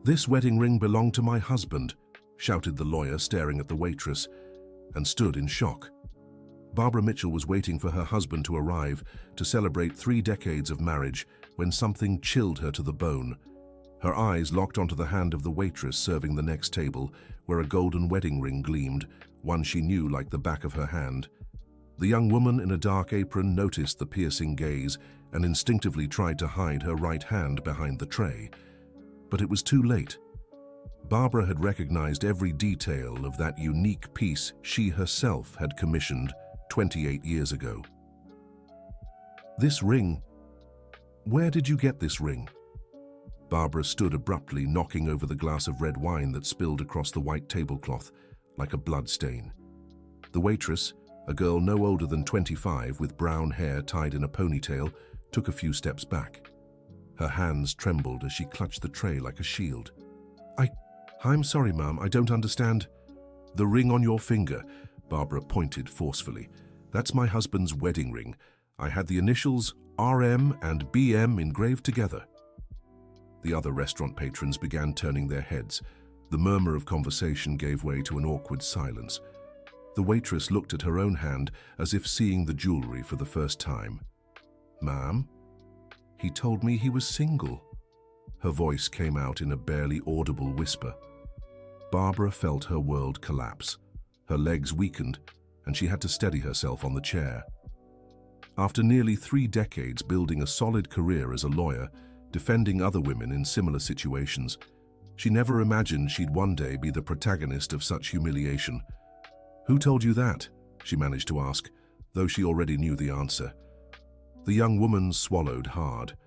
"This wedding ring belonged to my husband," shouted the lawyer, staring at the waitress, and stood in shock. Barbara Mitchell was waiting for her husband to arrive to celebrate 3 decades of marriage when something chilled her to the bone. Her eyes locked onto the hand of the waitress serving the next table, where a golden wedding ring gleamed, one she knew like the back of her hand. The young woman in a dark apron noticed the piercing gaze and instinctively tried to hide her right hand behind the tray. But it was too late. Barbara had recognized every detail of that unique piece she herself had commissioned 28 years ago. "This ring? Where did you get this ring?" Barbara stood abruptly, knocking over the glass of red wine that spilled across the white tablecloth like a blood stain. The waitress, a girl no older than 25 with brown hair tied in a ponytail, took a few steps back. Her hands trembled as she clutched the tray like a shield. I'm sorry, ma'am, I don't understand." "The ring on your finger," Barbara pointed forcefully. "That's my husband's wedding ring. I had the initials RM and BM engraved together." The other restaurant patrons began turning their heads. The murmur of conversation gave way to an awkward silence. The waitress looked at her own hand as if seeing the jewelry for the first time. "Ma'am, he told me he was single." Her voice came out in a barely audible whisper. Barbara felt her world collapse. Her legs weakened, and she had to steady herself on the chair. After nearly 3 decades building a solid career as a lawyer, defending other women in similar situations, she never imagined she'd one day be the protagonist of such humiliation. "Who told you that?" she managed to ask, though she already knew the answer. The young woman swallowed hard.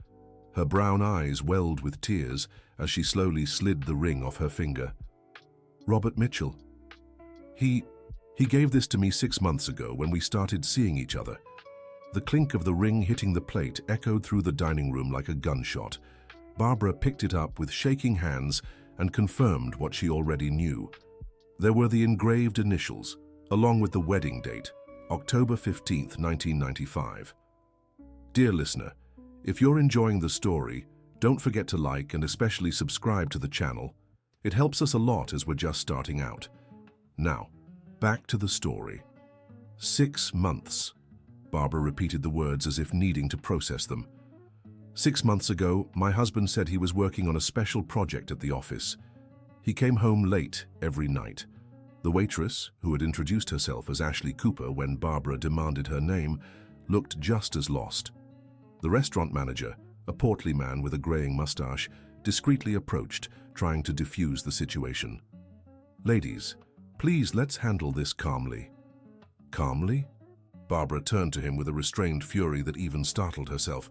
Her brown eyes welled with tears as she slowly slid the ring off her finger. "Robert Mitchell. He gave this to me 6 months ago when we started seeing each other." The clink of the ring hitting the plate echoed through the dining room like a gunshot. Barbara picked it up with shaking hands and confirmed what she already knew. There were the engraved initials, along with the wedding date, October 15th, 1995. Dear listener, if you're enjoying the story, don't forget to like and especially subscribe to the channel. It helps us a lot as we're just starting out. Now, back to the story. 6 months. Barbara repeated the words as if needing to process them. 6 months ago, my husband said he was working on a special project at the office. He came home late every night. The waitress, who had introduced herself as Ashley Cooper when Barbara demanded her name, looked just as lost. The restaurant manager, a portly man with a graying mustache, discreetly approached, trying to diffuse the situation. "Ladies, please let's handle this calmly." "Calmly?" Barbara turned to him with a restrained fury that even startled herself.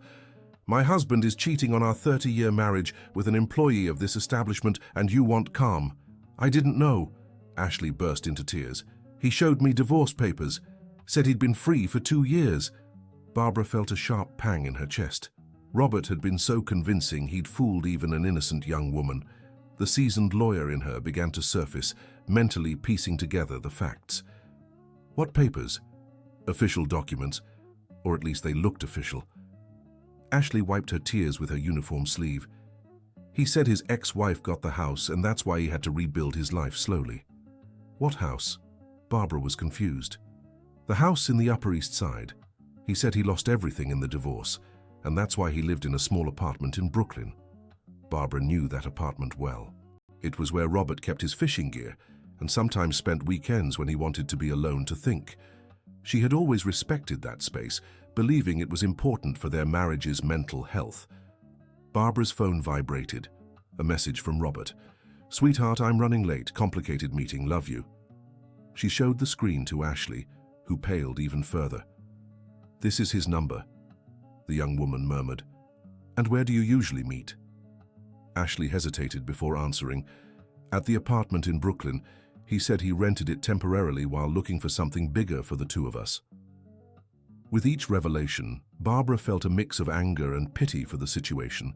"My husband is cheating on our 30-year marriage with an employee of this establishment, and you want calm." "I didn't know." Ashley burst into tears. "He showed me divorce papers, said he'd been free for 2 years. Barbara felt a sharp pang in her chest. Robert had been so convincing he'd fooled even an innocent young woman. The seasoned lawyer in her began to surface, mentally piecing together the facts. "What papers?" "Official documents, or at least they looked official." Ashley wiped her tears with her uniform sleeve. "He said his ex-wife got the house and that's why he had to rebuild his life slowly." "What house?" Barbara was confused. "The house in the Upper East Side. He said he lost everything in the divorce, and that's why he lived in a small apartment in Brooklyn." Barbara knew that apartment well. It was where Robert kept his fishing gear and sometimes spent weekends when he wanted to be alone to think. She had always respected that space, believing it was important for their marriage's mental health. Barbara's phone vibrated. A message from Robert. "Sweetheart, I'm running late. Complicated meeting. Love you." She showed the screen to Ashley, who paled even further. "This is his number," the young woman murmured. "And where do you usually meet?" Ashley hesitated before answering. "At the apartment in Brooklyn. He said he rented it temporarily while looking for something bigger for the 2 of us." With each revelation, Barbara felt a mix of anger and pity for the situation.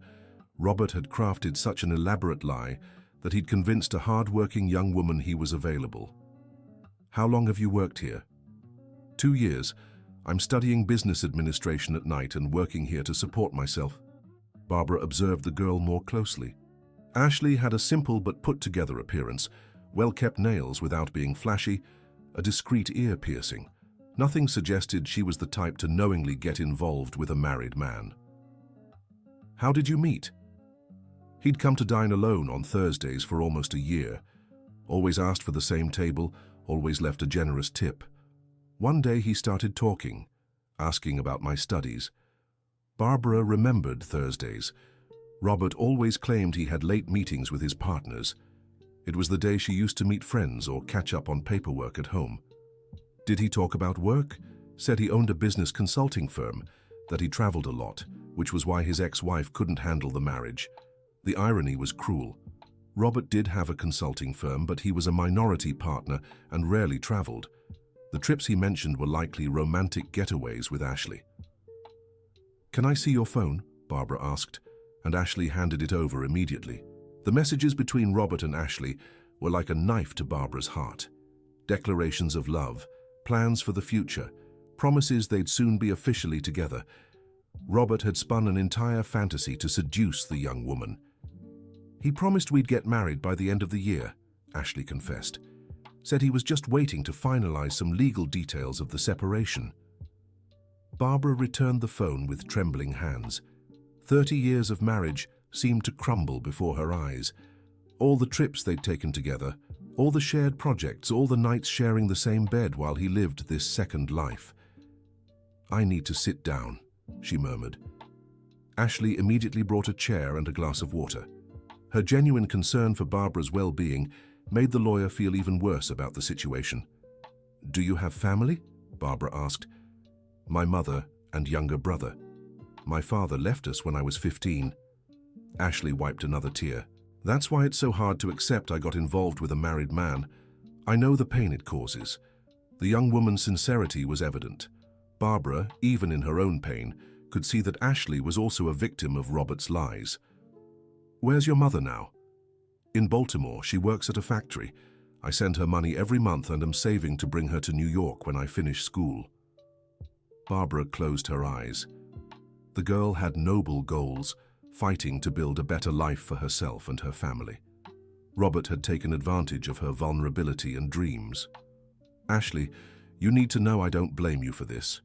Robert had crafted such an elaborate lie that he'd convinced a hard-working young woman he was available. "How long have you worked here?" 2 years. I'm studying business administration at night and working here to support myself." Barbara observed the girl more closely. Ashley had a simple but put-together appearance, well-kept nails without being flashy, a discreet ear piercing. Nothing suggested she was the type to knowingly get involved with a married man. How did you meet? He'd come to dine alone on Thursdays for almost a year. Always asked for the same table, always left a generous tip. One day he started talking, asking about my studies. Barbara remembered Thursdays. Robert always claimed he had late meetings with his partners. It was the day she used to meet friends or catch up on paperwork at home. Did he talk about work? Said he owned a business consulting firm, that he traveled a lot, which was why his ex-wife couldn't handle the marriage. The irony was cruel. Robert did have a consulting firm, but he was a minority partner and rarely traveled. The trips he mentioned were likely romantic getaways with Ashley. "Can I see your phone?" Barbara asked, and Ashley handed it over immediately. The messages between Robert and Ashley were like a knife to Barbara's heart. Declarations of love, plans for the future, promises they'd soon be officially together. Robert had spun an entire fantasy to seduce the young woman. "He promised we'd get married by the end of the year," Ashley confessed. "Said he was just waiting to finalize some legal details of the separation." Barbara returned the phone with trembling hands. 30 years of marriage seemed to crumble before her eyes. All the trips they'd taken together, all the shared projects, all the nights sharing the same bed while he lived this second life. "I need to sit down," she murmured. Ashley immediately brought a chair and a glass of water. Her genuine concern for Barbara's well-being made the lawyer feel even worse about the situation. "Do you have family?" Barbara asked. "My mother and younger brother. My father left us when I was 15. Ashley wiped another tear. "That's why it's so hard to accept I got involved with a married man. I know the pain it causes." The young woman's sincerity was evident. Barbara, even in her own pain, could see that Ashley was also a victim of Robert's lies. "Where's your mother now?" "In Baltimore. She works at a factory. I send her money every month and am saving to bring her to New York when I finish school." Barbara closed her eyes. The girl had noble goals, fighting to build a better life for herself and her family. Robert had taken advantage of her vulnerability and dreams. "Ashley, you need to know I don't blame you for this.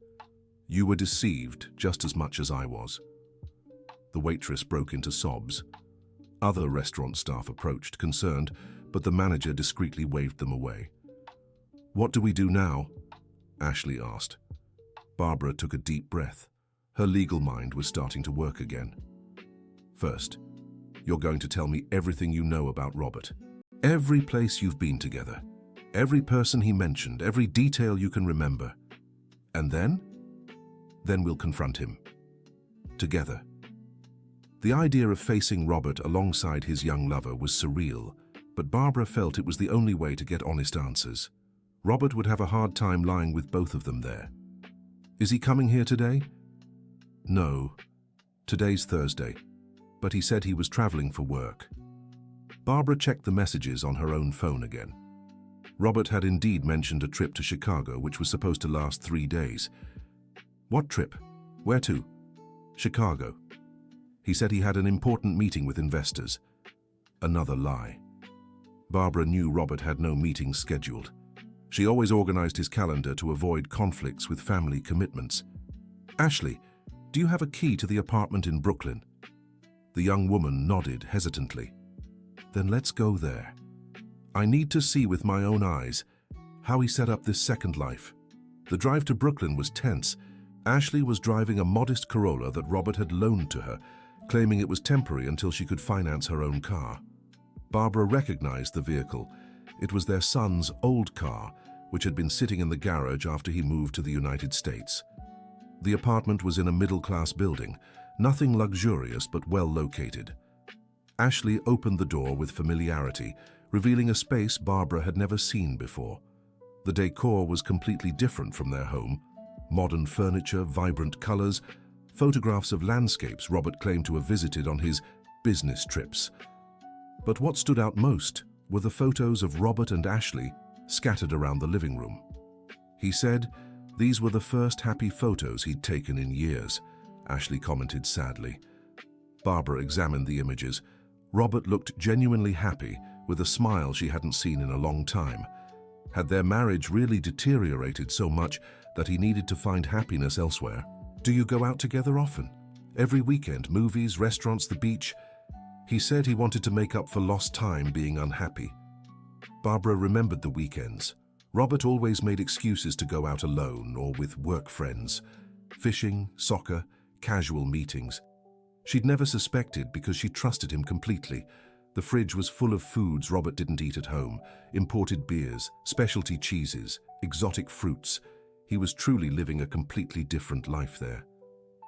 You were deceived just as much as I was." The waitress broke into sobs. Other restaurant staff approached, concerned, but the manager discreetly waved them away. "What do we do now?" Ashley asked. Barbara took a deep breath. Her legal mind was starting to work again. "First, you're going to tell me everything you know about Robert. Every place you've been together. Every person he mentioned, every detail you can remember. And then? Then we'll confront him. Together." The idea of facing Robert alongside his young lover was surreal, but Barbara felt it was the only way to get honest answers. Robert would have a hard time lying with both of them there. "Is he coming here today?" "No. Today's Thursday, but he said he was traveling for work." Barbara checked the messages on her own phone again. Robert had indeed mentioned a trip to Chicago, which was supposed to last 3 days. "What trip? Where to?" "Chicago. He said he had an important meeting with investors." Another lie. Barbara knew Robert had no meetings scheduled. She always organized his calendar to avoid conflicts with family commitments. "Ashley, do you have a key to the apartment in Brooklyn?" The young woman nodded hesitantly. "Then let's go there. I need to see with my own eyes how he set up this second life." The drive to Brooklyn was tense. Ashley was driving a modest Corolla that Robert had loaned to her, claiming it was temporary until she could finance her own car. Barbara recognized the vehicle. It was their son's old car, which had been sitting in the garage after he moved to the United States. The apartment was in a middle-class building, nothing luxurious but well located. Ashley opened the door with familiarity, revealing a space Barbara had never seen before. The decor was completely different from their home. Modern furniture, vibrant colors, photographs of landscapes Robert claimed to have visited on his business trips. But what stood out most were the photos of Robert and Ashley scattered around the living room. He said these were the first happy photos he'd taken in years, Ashley commented sadly. Barbara examined the images. Robert looked genuinely happy, with a smile she hadn't seen in a long time. Had their marriage really deteriorated so much that he needed to find happiness elsewhere? Do you go out together often? Every weekend, movies, restaurants, the beach? He said he wanted to make up for lost time being unhappy. Barbara remembered the weekends. Robert always made excuses to go out alone or with work friends. Fishing, soccer, casual meetings. She'd never suspected because she trusted him completely. The fridge was full of foods Robert didn't eat at home, imported beers, specialty cheeses, exotic fruits. He was truly living a completely different life there.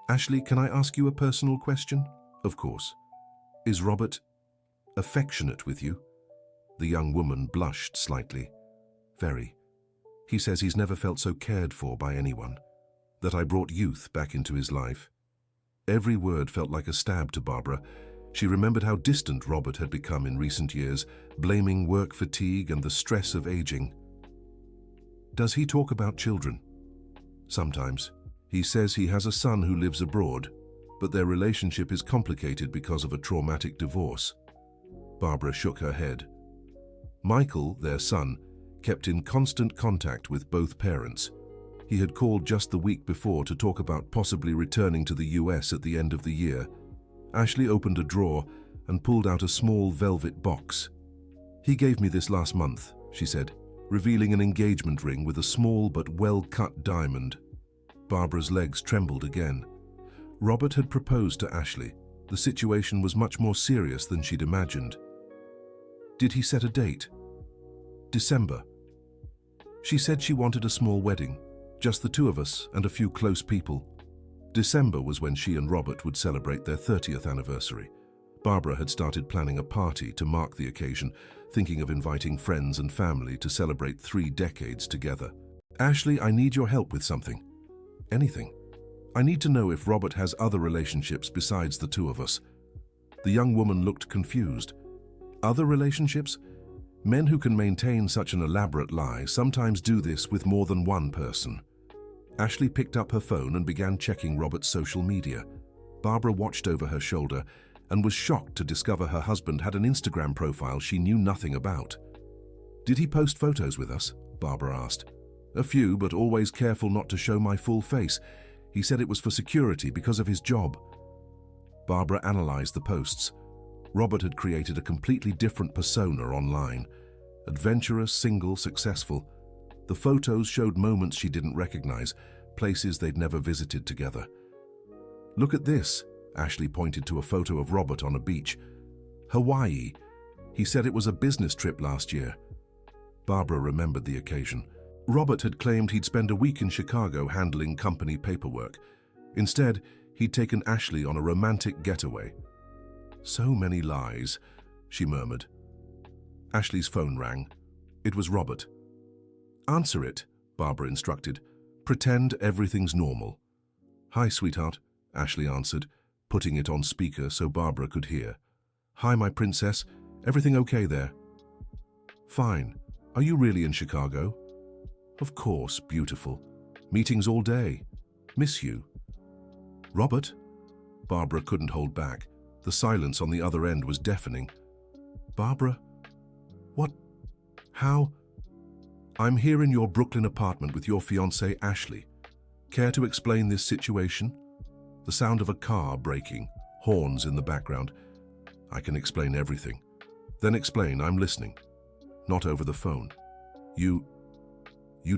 Ashley, can I ask you a personal question? Of course. Is Robert affectionate with you? The young woman blushed slightly. Very. He says he's never felt so cared for by anyone. That I brought youth back into his life. Every word felt like a stab to Barbara. She remembered how distant Robert had become in recent years, blaming work fatigue and the stress of aging. Does he talk about children? Sometimes. He says he has a son who lives abroad, but their relationship is complicated because of a traumatic divorce. Barbara shook her head. Michael, their son, kept in constant contact with both parents. He had called just the week before to talk about possibly returning to the US at the end of the year. Ashley opened a drawer and pulled out a small velvet box. He gave me this last month, she said, revealing an engagement ring with a small but well-cut diamond. Barbara's legs trembled again. Robert had proposed to Ashley. The situation was much more serious than she'd imagined. Did he set a date? December. She said she wanted a small wedding, just the two of us and a few close people. December was when she and Robert would celebrate their 30th anniversary. Barbara had started planning a party to mark the occasion, thinking of inviting friends and family to celebrate 3 decades together. Ashley, I need your help with something. Anything. I need to know if Robert has other relationships besides the two of us. The young woman looked confused. Other relationships? Men who can maintain such an elaborate lie sometimes do this with more than one person. Ashley picked up her phone and began checking Robert's social media. Barbara watched over her shoulder and was shocked to discover her husband had an Instagram profile she knew nothing about. Did he post photos with us? Barbara asked. A few, but always careful not to show my full face. He said it was for security because of his job. Barbara analyzed the posts. Robert had created a completely different persona online. Adventurous, single, successful. The photos showed moments she didn't recognize, places they'd never visited together. Look at this, Ashley pointed to a photo of Robert on a beach. Hawaii. He said it was a business trip last year. Barbara remembered the occasion. Robert had claimed he'd spend a week in Chicago handling company paperwork. Instead, he'd taken Ashley on a romantic getaway. So many lies, she murmured. Ashley's phone rang. It was Robert. Answer it, Barbara instructed. Pretend everything's normal. Hi, sweetheart, Ashley answered, putting it on speaker so Barbara could hear. Hi, my princess. Everything okay there? Fine. Are you really in Chicago? Of course, beautiful. Meetings all day. Miss you. Robert? Barbara couldn't hold back. The silence on the other end was deafening. Barbara? What? How? I'm here in your Brooklyn apartment with your fiancée, Ashley. Care to explain this situation? The sound of a car braking, horns in the background. I can explain everything. Then explain, I'm listening. Not over the phone. You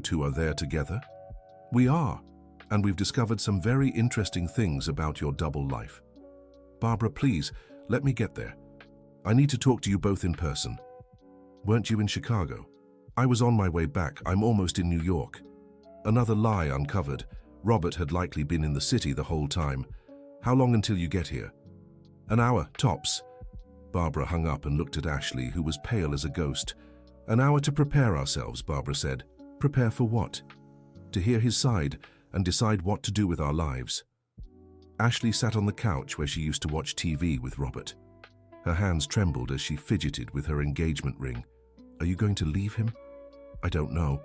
two are there together? We are, and we've discovered some very interesting things about your double life. Barbara, please, let me get there. I need to talk to you both in person. Weren't you in Chicago? I was on my way back. I'm almost in New York. Another lie uncovered. Robert had likely been in the city the whole time. How long until you get here? An hour, tops. Barbara hung up and looked at Ashley, who was pale as a ghost. An hour to prepare ourselves, Barbara said. Prepare for what? To hear his side and decide what to do with our lives. Ashley sat on the couch where she used to watch TV with Robert. Her hands trembled as she fidgeted with her engagement ring. Are you going to leave him? I don't know.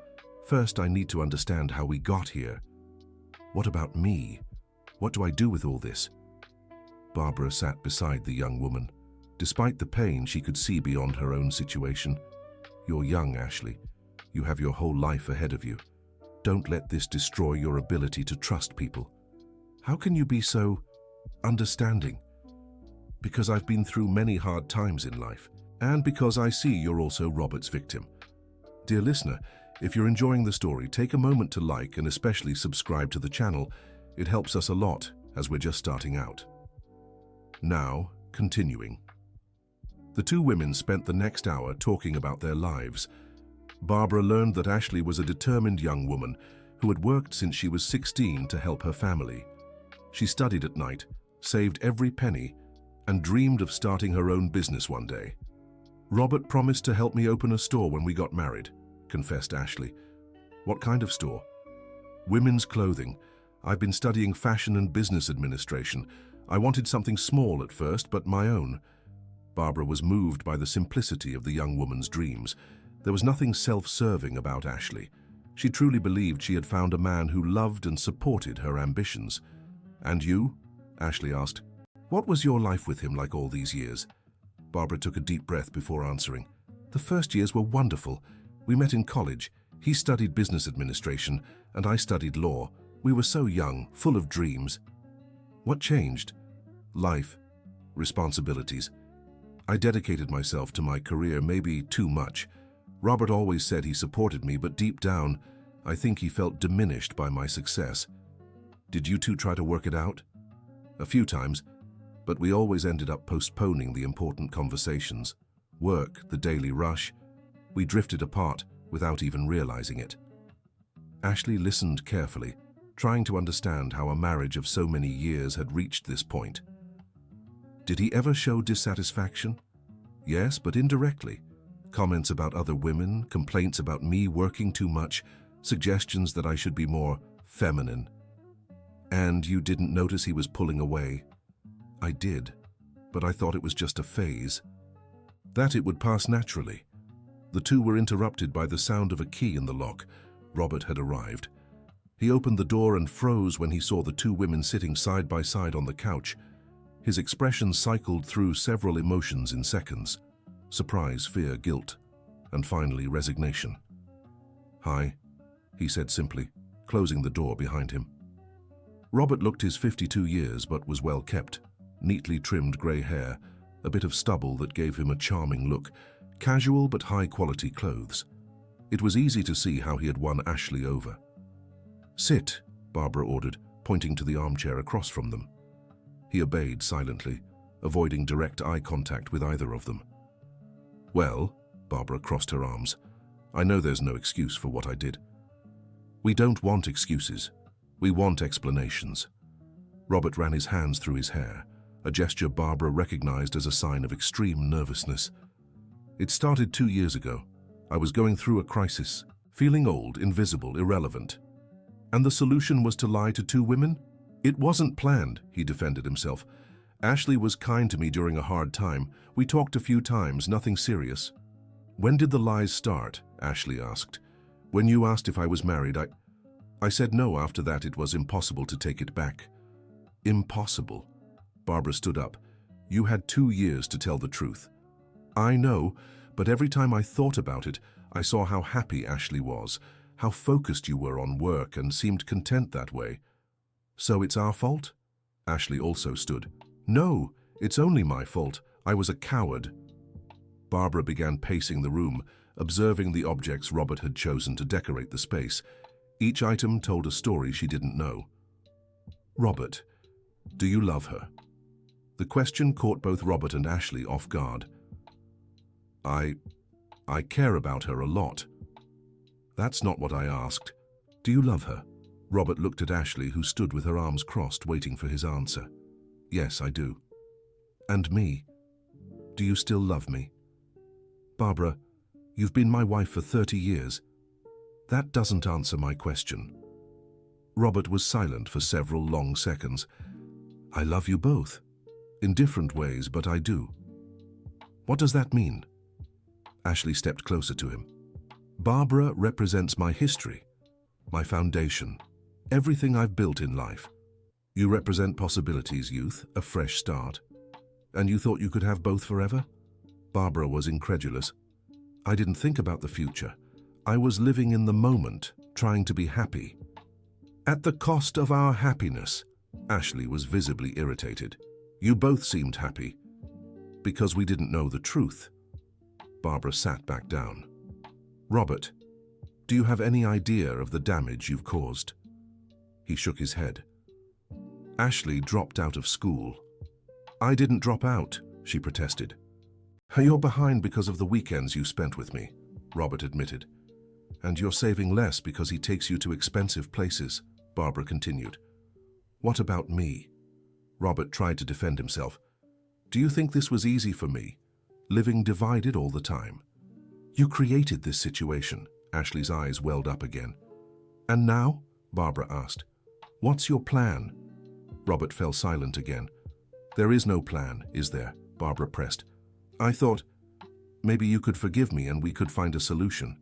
First, I need to understand how we got here. What about me? What do I do with all this? Barbara sat beside the young woman. Despite the pain, she could see beyond her own situation. "You're young, Ashley. You have your whole life ahead of you. Don't let this destroy your ability to trust people." "How can you be so understanding?" "Because I've been through many hard times in life, and because I see you're also Robert's victim." Dear listener, if you're enjoying the story, take a moment to like and especially subscribe to the channel. It helps us a lot as we're just starting out. Now, continuing. The two women spent the next hour talking about their lives. Barbara learned that Ashley was a determined young woman who had worked since she was 16 to help her family. She studied at night, saved every penny, and dreamed of starting her own business one day. "Robert promised to help me open a store when we got married," confessed Ashley. "What kind of store?" "Women's clothing. I've been studying fashion and business administration. I wanted something small at first, but my own." Barbara was moved by the simplicity of the young woman's dreams. There was nothing self-serving about Ashley. She truly believed she had found a man who loved and supported her ambitions. "And you?" Ashley asked. "What was your life with him like all these years?" Barbara took a deep breath before answering. "The first years were wonderful. We met in college. He studied business administration, and I studied law. We were so young, full of dreams." "What changed?" "Life. Responsibilities. I dedicated myself to my career, maybe too much. Robert always said he supported me, but deep down, I think he felt diminished by my success." "Did you two try to work it out?" "A few times, but we always ended up postponing the important conversations. Work, the daily rush. We drifted apart without even realizing it." Ashley listened carefully, trying to understand how a marriage of so many years had reached this point. "Did he ever show dissatisfaction?" "Yes, but indirectly. Comments about other women, complaints about me working too much, suggestions that I should be more feminine." "And you didn't notice he was pulling away?" "I did, but I thought it was just a phase. That it would pass naturally." The two were interrupted by the sound of a key in the lock. Robert had arrived. He opened the door and froze when he saw the two women sitting side by side on the couch. His expression cycled through several emotions in seconds: surprise, fear, guilt, and finally resignation. "Hi," he said simply, closing the door behind him. Robert looked his 52 years but was well kept. Neatly trimmed grey hair, a bit of stubble that gave him a charming look, casual but high-quality clothes. It was easy to see how he had won Ashley over. "Sit," Barbara ordered, pointing to the armchair across from them. He obeyed silently, avoiding direct eye contact with either of them. "Well," Barbara crossed her arms, "I know there's no excuse for what I did." "We don't want excuses. We want explanations." Robert ran his hands through his hair, a gesture Barbara recognized as a sign of extreme nervousness. "It started 2 years ago. I was going through a crisis, feeling old, invisible, irrelevant. And the solution was to lie to two women? It wasn't planned," he defended himself. "Ashley was kind to me during a hard time. We talked a few times, nothing serious." "When did the lies start?" Ashley asked. "When you asked if I was married, I said no. After that, it was impossible to take it back." "Impossible?" Barbara stood up. "You had 2 years to tell the truth." "I know, but every time I thought about it, I saw how happy Ashley was, how focused you were on work and seemed content that way." "So it's our fault?" Ashley also stood. "No, it's only my fault. I was a coward." Barbara began pacing the room, observing the objects Robert had chosen to decorate the space. Each item told a story she didn't know. "Robert, do you love her?" The question caught both Robert and Ashley off guard. I care about her a lot." "That's not what I asked. Do you love her?" Robert looked at Ashley, who stood with her arms crossed, waiting for his answer. "Yes, I do." "And me? Do you still love me?" "Barbara, you've been my wife for 30 years. That doesn't answer my question." Robert was silent for several long seconds. "I love you both. In different ways, but I do." "What does that mean?" Ashley stepped closer to him. "Barbara represents my history, my foundation, everything I've built in life. You represent possibilities, youth, a fresh start. And you thought you could have both forever? Barbara was incredulous. I didn't think about the future. I was living in the moment, trying to be happy. At the cost of our happiness. Ashley was visibly irritated. You both seemed happy. Because we didn't know the truth. Barbara sat back down. Robert, do you have any idea of the damage you've caused? He shook his head. Ashley dropped out of school. I didn't drop out, she protested. You're behind because of the weekends you spent with me, Robert admitted. And you're saving less because he takes you to expensive places, Barbara continued. What about me? Robert tried to defend himself. Do you think this was easy for me, living divided all the time? You created this situation. Ashley's eyes welled up again. And now? Barbara asked. What's your plan? Robert fell silent again. There is no plan, is there? Barbara pressed. I thought, maybe you could forgive me and we could find a solution.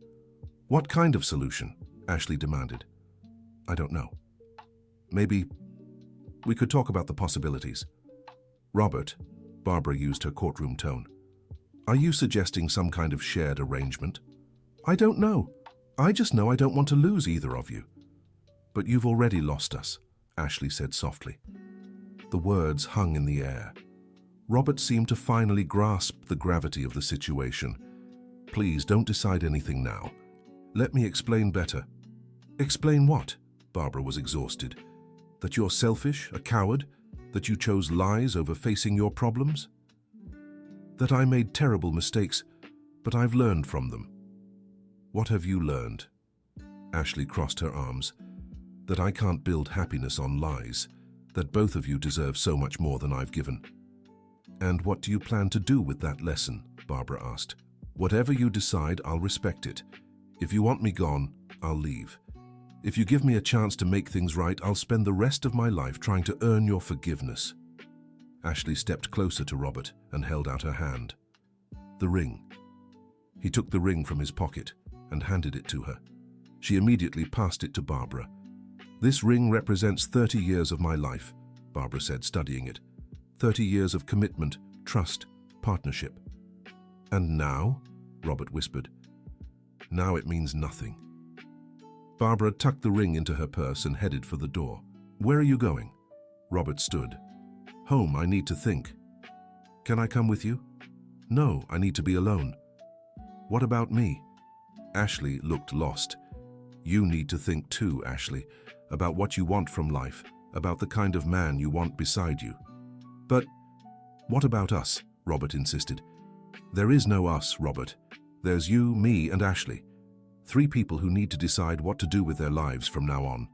What kind of solution? Ashley demanded. I don't know. Maybe we could talk about the possibilities. Robert, Barbara used her courtroom tone. Are you suggesting some kind of shared arrangement? I don't know. I just know I don't want to lose either of you. But you've already lost us, Ashley said softly. The words hung in the air. Robert seemed to finally grasp the gravity of the situation. Please don't decide anything now. Let me explain better. Explain what? Barbara was exhausted. That you're selfish, a coward? That you chose lies over facing your problems? That I made terrible mistakes, but I've learned from them. What have you learned? Ashley crossed her arms. That I can't build happiness on lies. That both of you deserve so much more than I've given. And what do you plan to do with that lesson? Barbara asked. Whatever you decide, I'll respect it. If you want me gone, I'll leave. If you give me a chance to make things right, I'll spend the rest of my life trying to earn your forgiveness. Ashley stepped closer to Robert and held out her hand. The ring. He took the ring from his pocket and handed it to her. She immediately passed it to Barbara. This ring represents 30 years of my life, Barbara said, studying it. 30 years of commitment, trust, partnership. And now? Robert whispered. Now it means nothing. Barbara tucked the ring into her purse and headed for the door. Where are you going? Robert stood. Home, I need to think. Can I come with you? No, I need to be alone. What about me? Ashley looked lost. You need to think too, Ashley, about what you want from life, about the kind of man you want beside you. But what about us? Robert insisted. There is no us, Robert. There's you, me, and Ashley. 3 people who need to decide what to do with their lives from now on.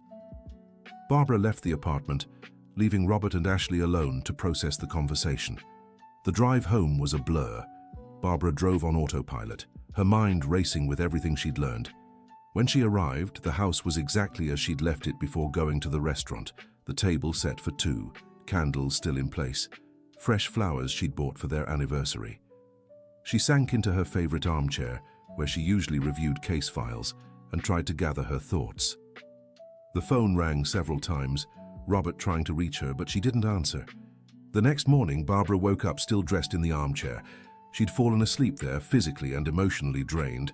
Barbara left the apartment, leaving Robert and Ashley alone to process the conversation. The drive home was a blur. Barbara drove on autopilot, her mind racing with everything she'd learned. When she arrived, the house was exactly as she'd left it before going to the restaurant, the table set for 2, candles still in place, fresh flowers she'd bought for their anniversary. She sank into her favorite armchair, where she usually reviewed case files, and tried to gather her thoughts. The phone rang several times, Robert trying to reach her, but she didn't answer. The next morning, Barbara woke up still dressed in the armchair. She'd fallen asleep there, physically and emotionally drained.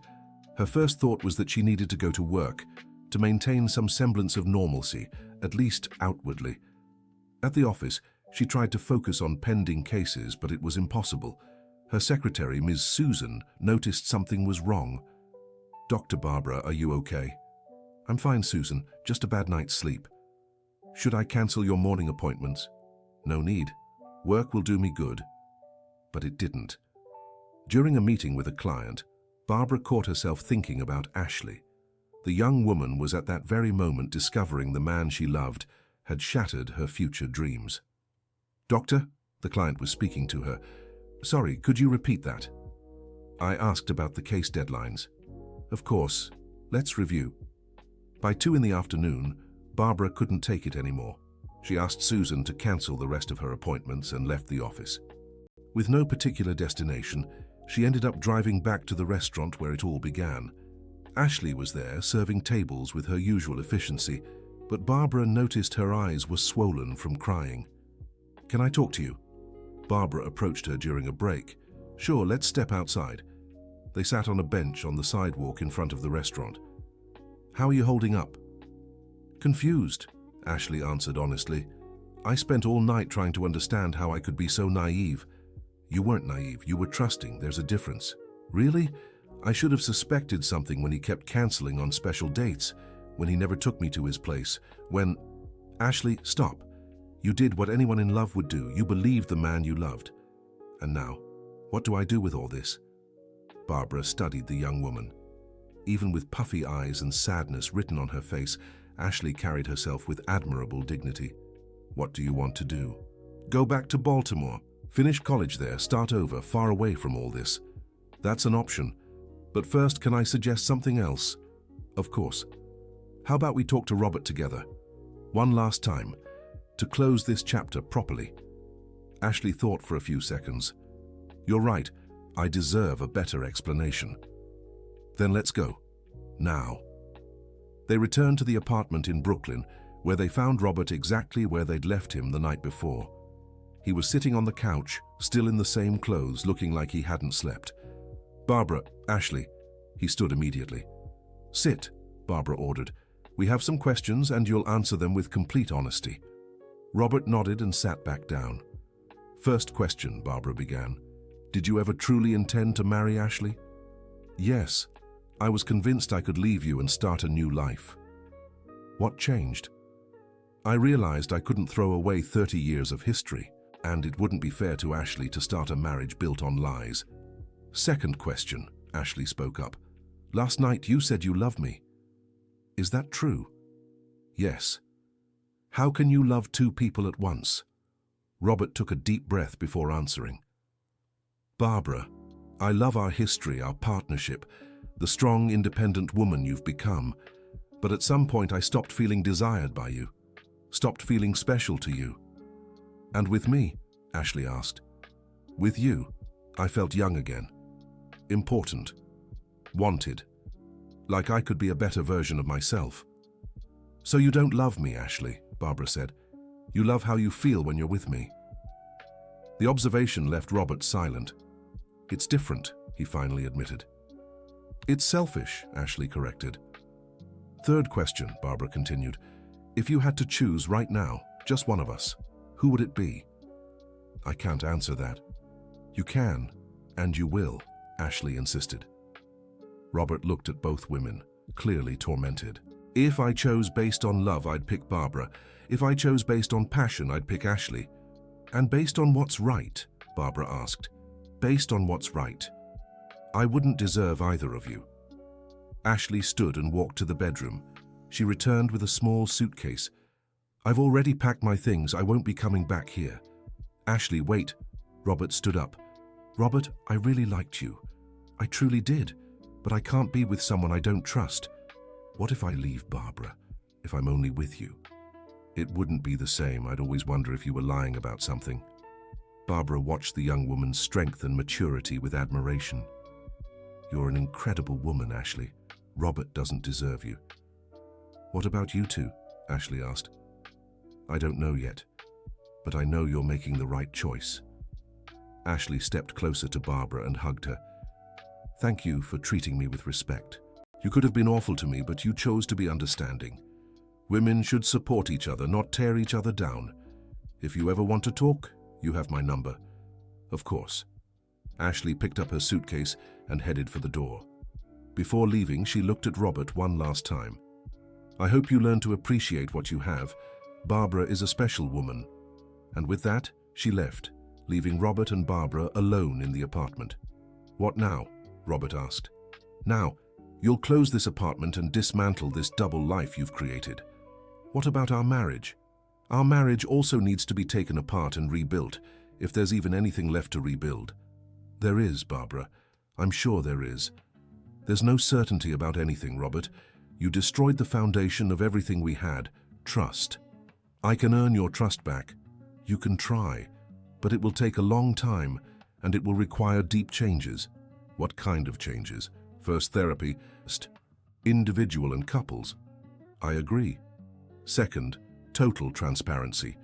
Her first thought was that she needed to go to work, to maintain some semblance of normalcy, at least outwardly. At the office, she tried to focus on pending cases, but it was impossible. Her secretary, Ms. Susan, noticed something was wrong. Dr. Barbara, are you okay? I'm fine, Susan, just a bad night's sleep. Should I cancel your morning appointments? No need. Work will do me good. But it didn't. During a meeting with a client, Barbara caught herself thinking about Ashley. The young woman was at that very moment discovering the man she loved had shattered her future dreams. Doctor, the client was speaking to her. Sorry, could you repeat that? I asked about the case deadlines. Of course. Let's review. By 2 in the afternoon, Barbara couldn't take it anymore. She asked Susan to cancel the rest of her appointments and left the office. With no particular destination, she ended up driving back to the restaurant where it all began. Ashley was there, serving tables with her usual efficiency, but Barbara noticed her eyes were swollen from crying. Can I talk to you? Barbara approached her during a break. Sure, let's step outside. They sat on a bench on the sidewalk in front of the restaurant. How are you holding up? Confused, Ashley answered honestly. I spent all night trying to understand how I could be so naive. You weren't naive, you were trusting. There's a difference. Really? I should have suspected something when he kept canceling on special dates, when he never took me to his place, when… Ashley, stop. You did what anyone in love would do. You believed the man you loved. And now, what do I do with all this? Barbara studied the young woman. Even with puffy eyes and sadness written on her face, Ashley carried herself with admirable dignity. What do you want to do? Go back to Baltimore. Finish college there, start over, far away from all this. That's an option. But first, can I suggest something else? Of course. How about we talk to Robert together? One last time, to close this chapter properly. Ashley thought for a few seconds. You're right, I deserve a better explanation. Then let's go. Now. They returned to the apartment in Brooklyn, where they found Robert exactly where they'd left him the night before. He was sitting on the couch, still in the same clothes, looking like he hadn't slept. Barbara, Ashley. He stood immediately. Sit, Barbara ordered. We have some questions and you'll answer them with complete honesty. Robert nodded and sat back down. First question, Barbara began. Did you ever truly intend to marry Ashley? Yes. I was convinced I could leave you and start a new life. What changed? I realized I couldn't throw away 30 years of history, and it wouldn't be fair to Ashley to start a marriage built on lies. Second question, Ashley spoke up. Last night you said you loved me. Is that true? Yes. How can you love two people at once? Robert took a deep breath before answering. Barbara, I love our history, our partnership, the strong, independent woman you've become. But at some point I stopped feeling desired by you, stopped feeling special to you. And with me? Ashley asked. With you, I felt young again, important, wanted, like I could be a better version of myself. So you don't love me, Ashley, Barbara said. You love how you feel when you're with me. The observation left Robert silent. It's different, he finally admitted. It's selfish, Ashley corrected. Third question, Barbara continued. If you had to choose right now, just one of us, who would it be? I can't answer that. You can, and you will, Ashley insisted. Robert looked at both women, clearly tormented. If I chose based on love, I'd pick Barbara. If I chose based on passion, I'd pick Ashley. And based on what's right? Barbara asked. Based on what's right. I wouldn't deserve either of you. Ashley stood and walked to the bedroom. She returned with a small suitcase. I've already packed my things. I won't be coming back here. Ashley, wait. Robert stood up. Robert, I really liked you. I truly did. But I can't be with someone I don't trust. What if I leave Barbara, if I'm only with you? It wouldn't be the same. I'd always wonder if you were lying about something. Barbara watched the young woman's strength and maturity with admiration. You're an incredible woman, Ashley. Robert doesn't deserve you. What about you two? Ashley asked. I don't know yet, but I know you're making the right choice. Ashley stepped closer to Barbara and hugged her. Thank you for treating me with respect. You could have been awful to me, but you chose to be understanding. Women should support each other, not tear each other down. If you ever want to talk, you have my number. Of course. Ashley picked up her suitcase and headed for the door. Before leaving, she looked at Robert one last time. I hope you learn to appreciate what you have. Barbara is a special woman. And with that, she left, leaving Robert and Barbara alone in the apartment. What now? Robert asked. Now, you'll close this apartment and dismantle this double life you've created. What about our marriage? Our marriage also needs to be taken apart and rebuilt, if there's even anything left to rebuild. There is, Barbara. I'm sure there is. There's no certainty about anything, Robert. You destroyed the foundation of everything we had, trust. I can earn your trust back. You can try, but it will take a long time, and it will require deep changes. What kind of changes? First, therapy. Individual and couples. I agree. Second, total transparency.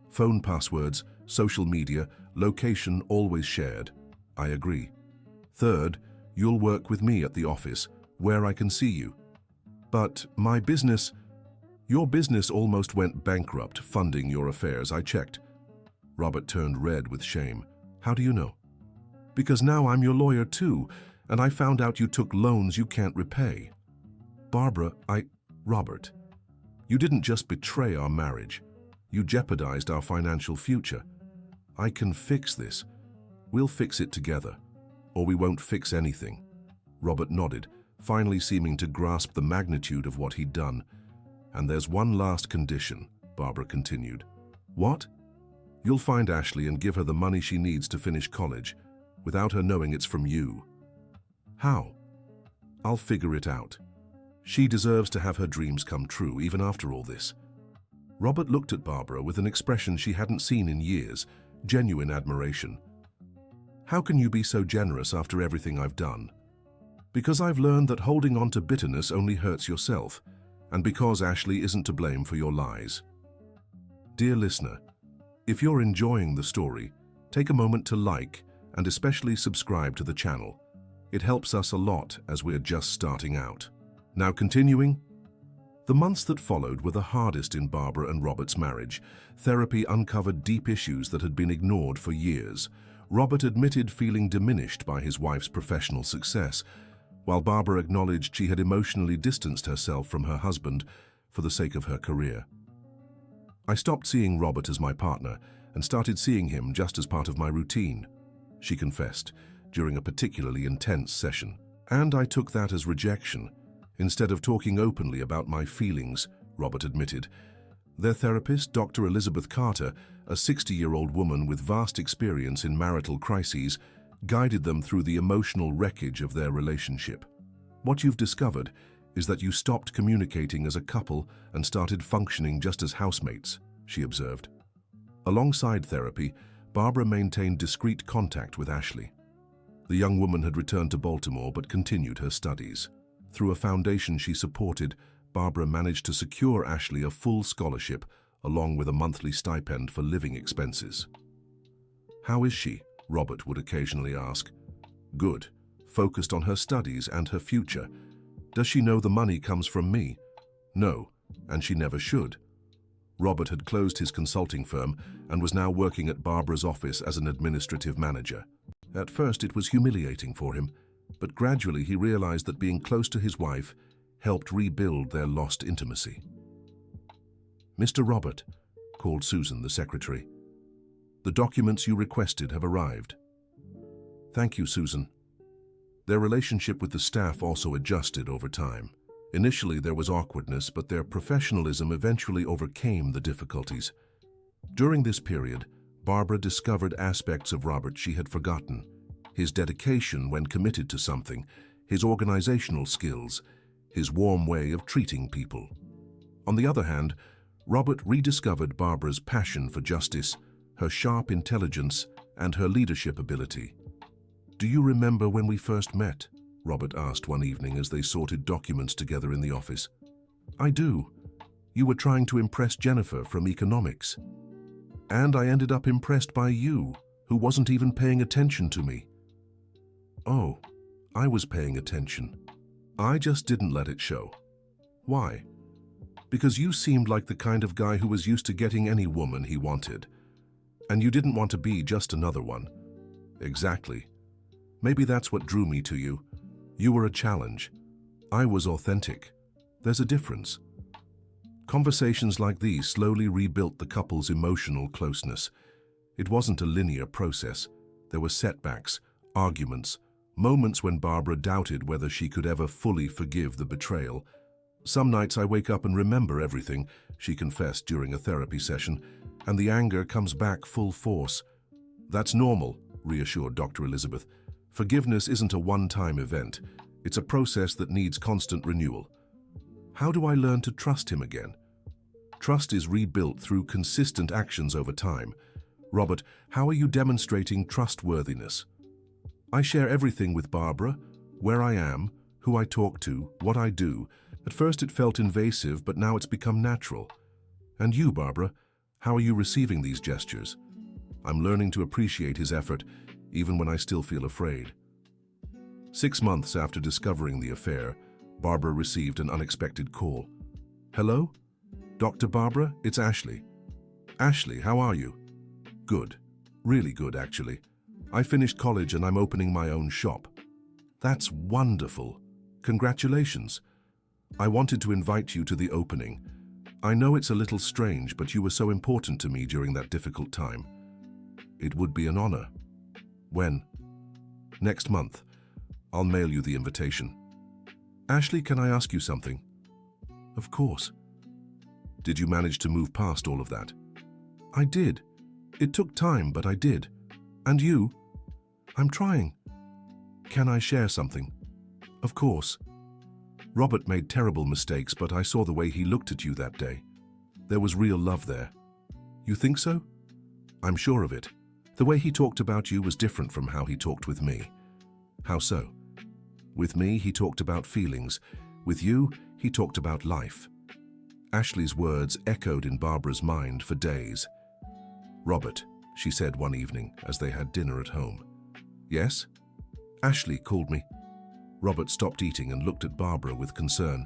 Phone passwords, social media, location always shared. I agree. Third, you'll work with me at the office, where I can see you. But your business almost went bankrupt funding your affairs, I checked. Robert turned red with shame. How do you know? Because now I'm your lawyer too, and I found out you took loans you can't repay. Robert, you didn't just betray our marriage. You jeopardized our financial future. I can fix this. We'll fix it together, or we won't fix anything. Robert nodded, finally seeming to grasp the magnitude of what he'd done. And there's one last condition, Barbara continued. What? You'll find Ashley and give her the money she needs to finish college, without her knowing it's from you. How? I'll figure it out. She deserves to have her dreams come true, even after all this. Robert looked at Barbara with an expression she hadn't seen in years, genuine admiration. How can you be so generous after everything I've done? Because I've learned that holding on to bitterness only hurts yourself, and because Ashley isn't to blame for your lies. Dear listener, if you're enjoying the story, take a moment to like and especially subscribe to the channel. It helps us a lot as we're just starting out. Now continuing. The months that followed were the hardest in Barbara and Robert's marriage. Therapy uncovered deep issues that had been ignored for years. Robert admitted feeling diminished by his wife's professional success, while Barbara acknowledged she had emotionally distanced herself from her husband for the sake of her career. I stopped seeing Robert as my partner and started seeing him just as part of my routine, she confessed, during a particularly intense session. And I took that as rejection. Instead of talking openly about my feelings, Robert admitted. Their therapist, Dr. Elizabeth Carter, a 60-year-old woman with vast experience in marital crises, guided them through the emotional wreckage of their relationship. What you've discovered is that you stopped communicating as a couple and started functioning just as housemates, she observed. Alongside therapy, Barbara maintained discreet contact with Ashley. The young woman had returned to Baltimore but continued her studies. Through a foundation she supported, Barbara managed to secure Ashley a full scholarship along with a monthly stipend for living expenses. How is she? Robert would occasionally ask. Good, focused on her studies and her future. Does she know the money comes from me? No, and she never should. Robert had closed his consulting firm and was now working at Barbara's office as an administrative manager. At first it was humiliating for him, but gradually he realized that being close to his wife helped rebuild their lost intimacy. Mr. Robert, called Susan, the secretary. The documents you requested have arrived. Thank you, Susan. Their relationship with the staff also adjusted over time. Initially there was awkwardness, but their professionalism eventually overcame the difficulties. During this period, Barbara discovered aspects of Robert she had forgotten. His dedication when committed to something, his organizational skills, his warm way of treating people. On the other hand, Robert rediscovered Barbara's passion for justice, her sharp intelligence, and her leadership ability. Do you remember when we first met? Robert asked one evening as they sorted documents together in the office. I do. You were trying to impress Jennifer from economics. And I ended up impressed by you, who wasn't even paying attention to me. Oh, I was paying attention. I just didn't let it show. Why? Because you seemed like the kind of guy who was used to getting any woman he wanted. And you didn't want to be just another one. Exactly. Maybe that's what drew me to you. You were a challenge. I was authentic. There's a difference. Conversations like these slowly rebuilt the couple's emotional closeness. It wasn't a linear process. There were setbacks, arguments, moments when Barbara doubted whether she could ever fully forgive the betrayal. Some nights I wake up and remember everything, she confessed during a therapy session, and the anger comes back full force. That's normal, reassured Dr. Elizabeth. Forgiveness isn't a one-time event. It's a process that needs constant renewal. How do I learn to trust him again? Trust is rebuilt through consistent actions over time. Robert, how are you demonstrating trustworthiness? I share everything with Barbara, where I am, who I talk to, what I do. At first it felt invasive, but now it's become natural. And you, Barbara, how are you receiving these gestures? I'm learning to appreciate his effort, even when I still feel afraid. 6 months after discovering the affair, Barbara received an unexpected call. Hello? Dr. Barbara, it's Ashley. Ashley, how are you? Good. Really good, actually. I finished college and I'm opening my own shop. That's wonderful. Congratulations. I wanted to invite you to the opening. I know it's a little strange, but you were so important to me during that difficult time. It would be an honor. When? Next month. I'll mail you the invitation. Ashley, can I ask you something? Of course. Did you manage to move past all of that? I did. It took time, but I did. And you? I'm trying. Can I share something? Of course. Robert made terrible mistakes, but I saw the way he looked at you that day. There was real love there. You think so? I'm sure of it. The way he talked about you was different from how he talked with me. How so? With me, he talked about feelings. With you, he talked about life. Ashley's words echoed in Barbara's mind for days. Robert, she said one evening as they had dinner at home. Yes? Ashley called me. Robert stopped eating and looked at Barbara with concern.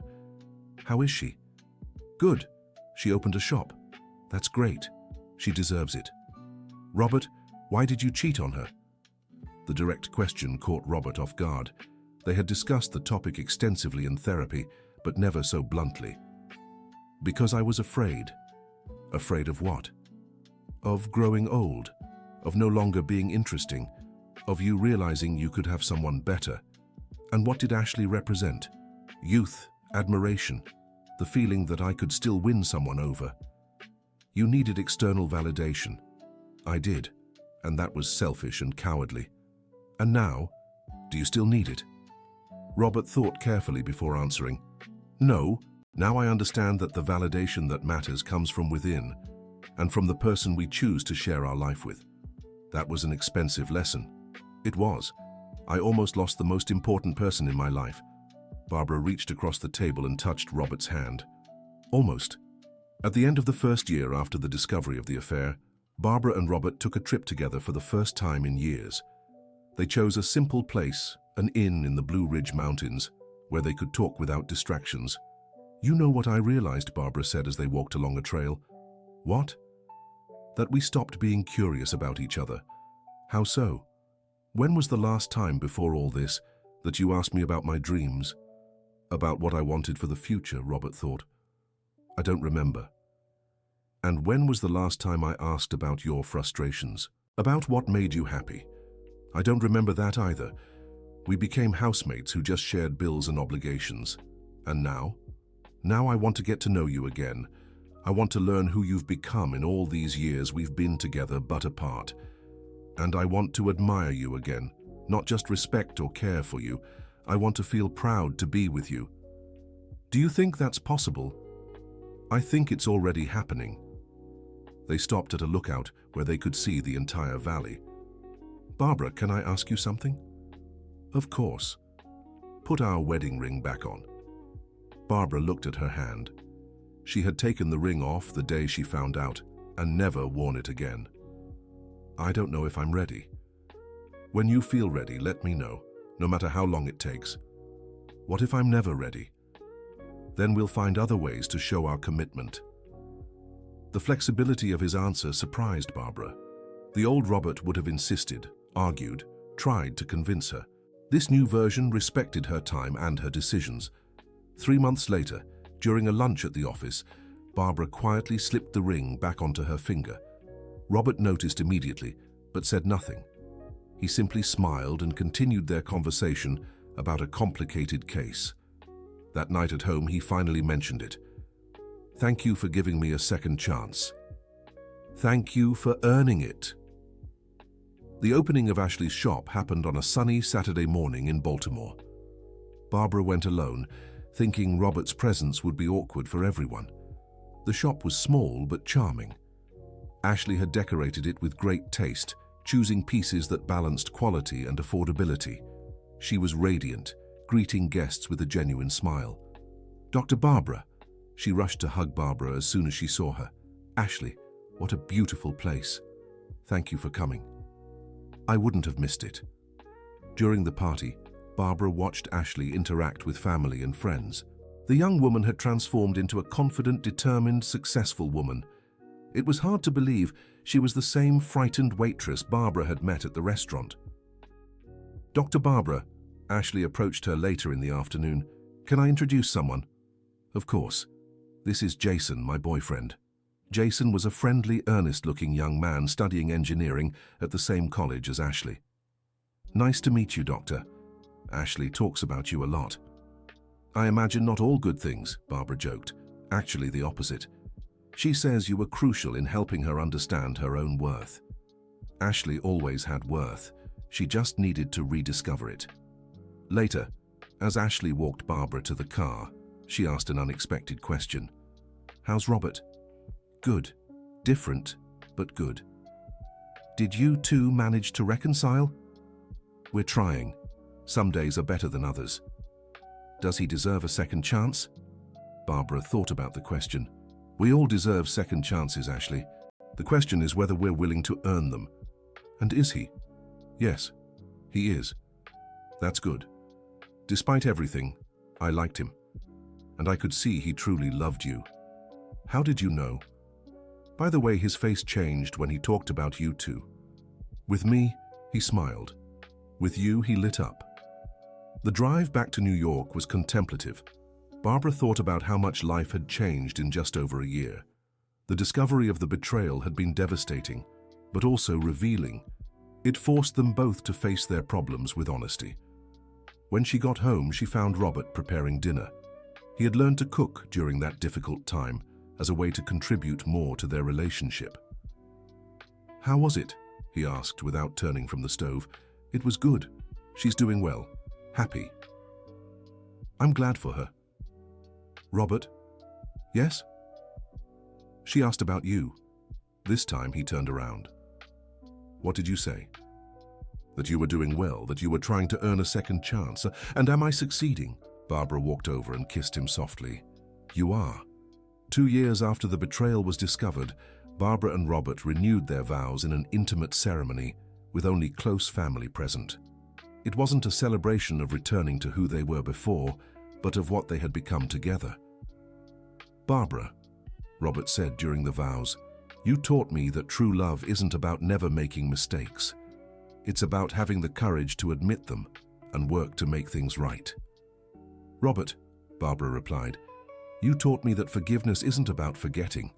How is she? Good. She opened a shop. That's great. She deserves it. Robert, why did you cheat on her? The direct question caught Robert off guard. They had discussed the topic extensively in therapy, but never so bluntly. Because I was afraid. Afraid of what? Of growing old, of no longer being interesting, of you realizing you could have someone better. And what did Ashley represent? Youth, admiration, the feeling that I could still win someone over. You needed external validation. I did, and that was selfish and cowardly. And now, do you still need it? Robert thought carefully before answering. No, now I understand that the validation that matters comes from within, and from the person we choose to share our life with. That was an expensive lesson. It was. I almost lost the most important person in my life. Barbara reached across the table and touched Robert's hand. Almost. At the end of the first year after the discovery of the affair, Barbara and Robert took a trip together for the first time in years. They chose a simple place, an inn in the Blue Ridge Mountains, where they could talk without distractions. You know what I realized, Barbara said as they walked along a trail. What? That we stopped being curious about each other. How so? When was the last time before all this that you asked me about my dreams? About what I wanted for the future, Robert thought. I don't remember. And when was the last time I asked about your frustrations? About what made you happy? I don't remember that either. We became housemates who just shared bills and obligations. And now? Now I want to get to know you again. I want to learn who you've become in all these years we've been together but apart. And I want to admire you again, not just respect or care for you. I want to feel proud to be with you. Do you think that's possible? I think it's already happening. They stopped at a lookout where they could see the entire valley. Barbara, can I ask you something? Of course. Put our wedding ring back on. Barbara looked at her hand. She had taken the ring off the day she found out and never worn it again. I don't know if I'm ready. When you feel ready, let me know, no matter how long it takes. What if I'm never ready? Then we'll find other ways to show our commitment. The flexibility of his answer surprised Barbara. The old Robert would have insisted, argued, tried to convince her. This new version respected her time and her decisions. 3 months later, during a lunch at the office, Barbara quietly slipped the ring back onto her finger. Robert noticed immediately, but said nothing. He simply smiled and continued their conversation about a complicated case. That night at home, he finally mentioned it. Thank you for giving me a second chance. Thank you for earning it. The opening of Ashley's shop happened on a sunny Saturday morning in Baltimore. Barbara went alone, thinking Robert's presence would be awkward for everyone. The shop was small but charming. Ashley had decorated it with great taste, choosing pieces that balanced quality and affordability. She was radiant, greeting guests with a genuine smile. Dr. Barbara. She rushed to hug Barbara as soon as she saw her. Ashley, what a beautiful place. Thank you for coming. I wouldn't have missed it. During the party, Barbara watched Ashley interact with family and friends. The young woman had transformed into a confident, determined, successful woman. It was hard to believe she was the same frightened waitress Barbara had met at the restaurant. "Dr. Barbara," Ashley approached her later in the afternoon. "Can I introduce someone?" "Of course. This is Jason, my boyfriend." Jason was a friendly, earnest-looking young man studying engineering at the same college as Ashley. "Nice to meet you, Doctor. Ashley talks about you a lot." "I imagine not all good things," Barbara joked. "Actually, the opposite. She says you were crucial in helping her understand her own worth." Ashley always had worth. She just needed to rediscover it. Later, as Ashley walked Barbara to the car, she asked an unexpected question. "How's Robert?" "Good. Different, but good." "Did you two manage to reconcile?" "We're trying. Some days are better than others." "Does he deserve a second chance?" Barbara thought about the question. "We all deserve second chances, Ashley. The question is whether we're willing to earn them." "And is he?" "Yes, he is." "That's good. Despite everything, I liked him. And I could see he truly loved you." "How did you know?" "By the way his face changed when he talked about you two. With me, he smiled. With you, he lit up." The drive back to New York was contemplative. Barbara thought about how much life had changed in just over a year. The discovery of the betrayal had been devastating, but also revealing. It forced them both to face their problems with honesty. When she got home, she found Robert preparing dinner. He had learned to cook during that difficult time as a way to contribute more to their relationship. "How was it?" he asked without turning from the stove. "It was good. She's doing well. Happy." "I'm glad for her." "Robert?" "Yes?" She asked about you. This time he turned around. "What did you say?" "That you were doing well, that you were trying to earn a second chance. And am I succeeding?" Barbara walked over and kissed him softly. "You are." 2 years after the betrayal was discovered, Barbara and Robert renewed their vows in an intimate ceremony with only close family present. It wasn't a celebration of returning to who they were before, but of what they had become together. "Barbara," Robert said during the vows, "you taught me that true love isn't about never making mistakes. It's about having the courage to admit them and work to make things right." "Robert," Barbara replied, "you taught me that forgiveness isn't about forgetting.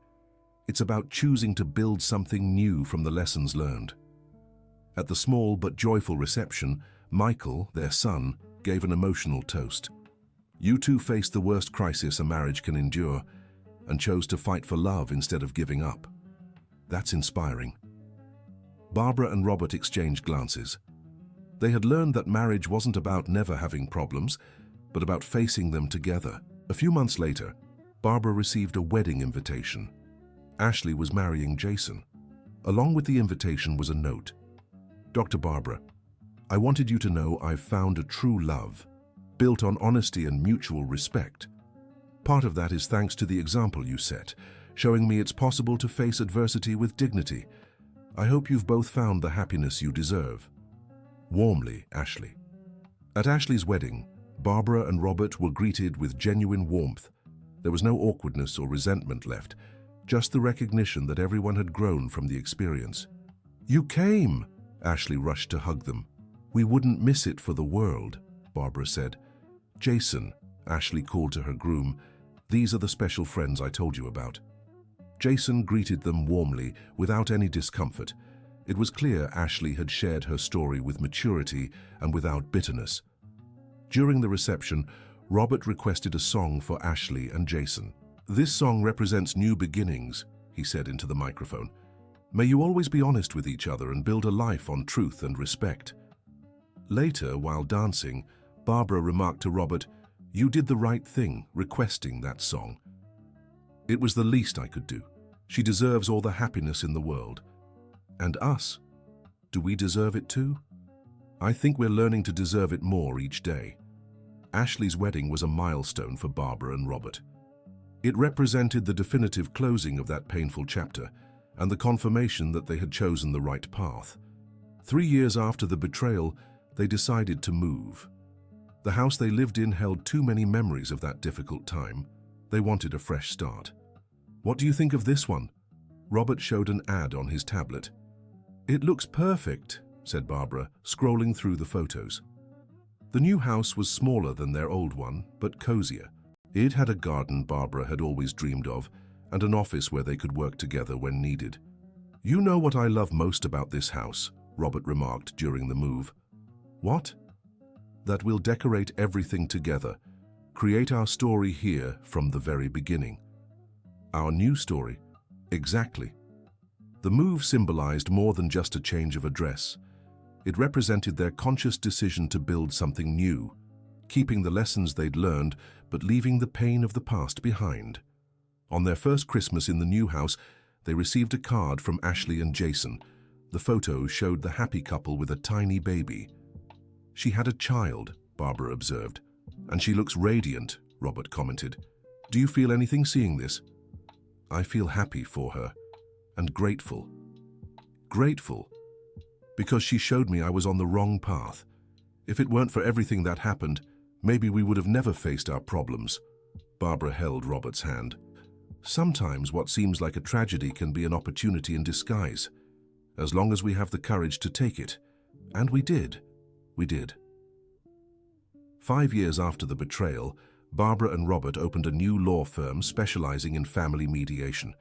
It's about choosing to build something new from the lessons learned." At the small but joyful reception, Michael, their son, gave an emotional toast. "You two faced the worst crisis a marriage can endure and chose to fight for love instead of giving up. That's inspiring." Barbara and Robert exchanged glances. They had learned that marriage wasn't about never having problems, but about facing them together. A few months later, Barbara received a wedding invitation. Ashley was marrying Jason. Along with the invitation was a note. "Dr. Barbara, I wanted you to know I've found a true love, built on honesty and mutual respect. Part of that is thanks to the example you set, showing me it's possible to face adversity with dignity. I hope you've both found the happiness you deserve. Warmly, Ashley." At Ashley's wedding, Barbara and Robert were greeted with genuine warmth. There was no awkwardness or resentment left, just the recognition that everyone had grown from the experience. "You came!" Ashley rushed to hug them. "We wouldn't miss it for the world," Barbara said. "Jason," Ashley called to her groom, "these are the special friends I told you about." Jason greeted them warmly, without any discomfort. It was clear Ashley had shared her story with maturity and without bitterness. During the reception, Robert requested a song for Ashley and Jason. "This song represents new beginnings," he said into the microphone. "May you always be honest with each other and build a life on truth and respect." Later, while dancing, Barbara remarked to Robert, "You did the right thing, requesting that song. It was the least I could do. She deserves all the happiness in the world. And us? Do we deserve it too? I think we're learning to deserve it more each day." Ashley's wedding was a milestone for Barbara and Robert. It represented the definitive closing of that painful chapter, and the confirmation that they had chosen the right path. 3 years after the betrayal, they decided to move. The house they lived in held too many memories of that difficult time. They wanted a fresh start. "What do you think of this one?" Robert showed an ad on his tablet. "It looks perfect," said Barbara, scrolling through the photos. The new house was smaller than their old one, but cozier. It had a garden Barbara had always dreamed of, and an office where they could work together when needed. "You know what I love most about this house," Robert remarked during the move. "What?" "That we'll decorate everything together, create our story here from the very beginning." "Our new story?" "Exactly." The move symbolized more than just a change of address. It represented their conscious decision to build something new, keeping the lessons they'd learned, but leaving the pain of the past behind. On their first Christmas in the new house, they received a card from Ashley and Jason. The photo showed the happy couple with a tiny baby. "She had a child," Barbara observed. "And she looks radiant," Robert commented. "Do you feel anything seeing this?" "I feel happy for her. And grateful." "Grateful?" "Because she showed me I was on the wrong path. If it weren't for everything that happened, maybe we would have never faced our problems." Barbara held Robert's hand. "Sometimes what seems like a tragedy can be an opportunity in disguise, as long as we have the courage to take it. And we did. We did." 5 years after the betrayal, Barbara and Robert opened a new law firm specializing in family mediation.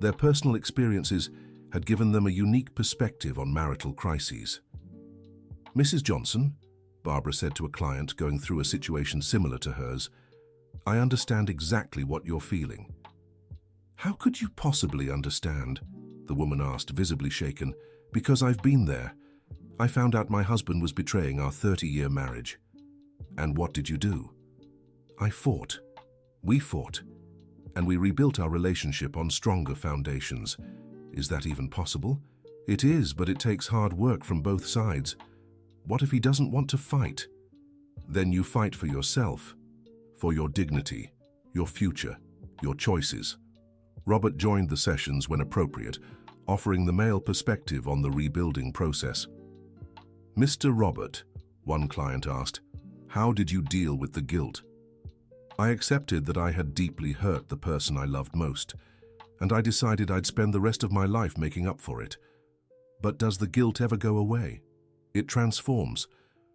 Their personal experiences had given them a unique perspective on marital crises. "Mrs. Johnson," Barbara said to a client going through a situation similar to hers, "I understand exactly what you're feeling." "How could you possibly understand?" the woman asked, visibly shaken. "Because I've been there. I found out my husband was betraying our 30-year marriage." "And what did you do?" "I fought. We fought. And we rebuilt our relationship on stronger foundations." "Is that even possible?" "It is, but it takes hard work from both sides." "What if he doesn't want to fight?" "Then you fight for yourself, for your dignity, your future, your choices." Robert joined the sessions when appropriate, offering the male perspective on the rebuilding process. "Mr. Robert," one client asked, "how did you deal with the guilt?" "I accepted that I had deeply hurt the person I loved most, and I decided I'd spend the rest of my life making up for it." "But does the guilt ever go away?" "It transforms